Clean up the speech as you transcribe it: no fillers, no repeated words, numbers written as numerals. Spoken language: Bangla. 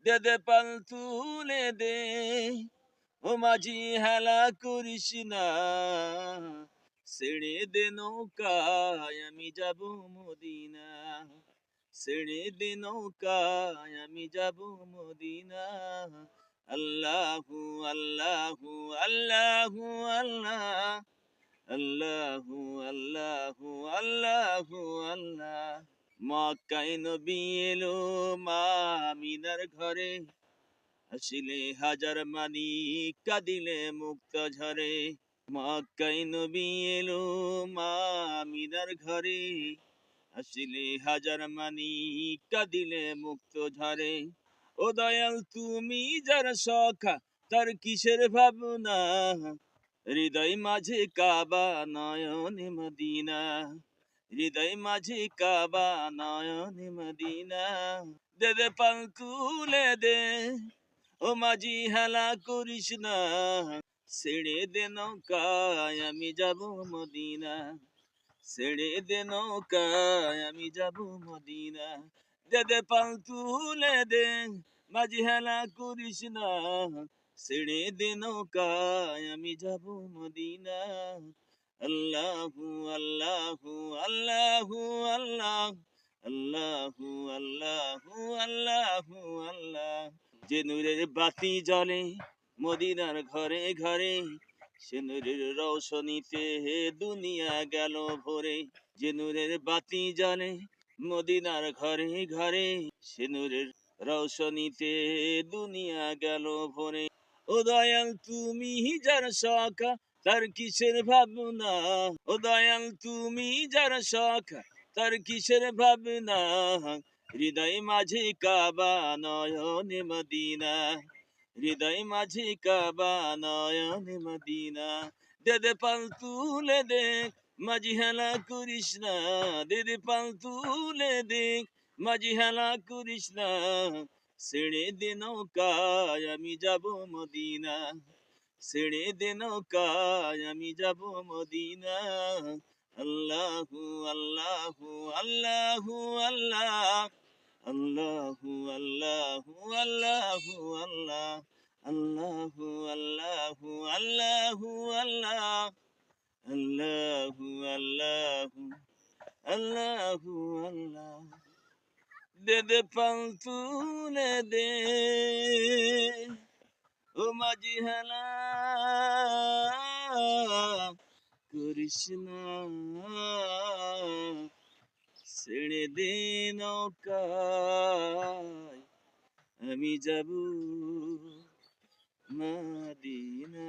দে দে পাল তুলে দে, ও মাঝি হেলা করিস না, ছেড়ে দে নৌকায় আমি যাব মদিনা, ছেড়ে দে নৌকায় আমি যাব মদিনা। আল্লাহু আল্লাহু আল্লাহু আল্লাহ, আল্লাহু আল্লাহু আল্লাহু আল্লাহ। মক্কায় নবী এলো মা আমিনার ঘরে, হাসিলে হাজার মানি কাঁদিলে মুক্ত ঝরে। মক্কায় নবী এলো মা আমিনার ঘরে, হাসিলে হাজার মানি কাঁদিলে মুক্ত ঝরে। ও দয়াল তুমি যার সখা, তার কিসের ভাবনা, হৃদয় মাঝে কাবা নয়নে মদিনা, হৃদয় মাঝে কাবা নয়নে মদিনা। দে দে পাল তুলে দে, ও মাঝি হেলা করিস না, ছেড়ে দে নৌকায় আমি যাব মদিনা, ছেড়ে দে নৌকায় আমি যাব মদিনা। দে দে পাল তুলে দে, মাঝি হেলা করিস না, ছেড়ে দে নৌকায় আমি যাব মদিনা। আল্লাহু আল্লাহু আল্লাহু আল্লাহ, আল্লাহু আল্লাহু আল্লাহু আল্লাহ। যে নূরের বাতি জ্বলে মদিনার ঘরে ঘরে, সে নূরের রৌশনীতে হে দুনিয়া গেল ভরে। যে নূরের বাতি জ্বলে মদিনার ঘরে ঘরে, সে নূরের রৌশনীতে দুনিয়া গেল ভরে। ও দয়াল তুমি যার সখা, তার কিসের ভাবনা, ও দয়াল তুমি যার সখা, তার কিসের ভাবনা, হৃদয় মাঝে কাবা নয়নে মদিনা, হৃদয় মাঝে কাবা নয়নে মদিনা। দে দে পাল তুলে দে, মাঝি হেলা করিস না, দে দে পাল তুলে দে, মাঝি হেলা করিস না, ছেড়ে দে নৌকায় আমি যাব মদিনা, ছেড়ে দে নৌকায় আমি যাব মদিনা। আল্লাহু আল্লাহু আল্লাহু আল্লাহ, আল্লাহু আল্লাহু আল্লাহু আল্লাহ, আল্লাহু আল্লাহু আল্লাহু আল্লাহ, আল্লাহু আল্লাহু আল্লাহু আল্লাহ। দে দে পাল তুলে দে, ও মাঝি হেলা করিস না, ছেড়ে দে নৌকায় আমি যাব মদিনা।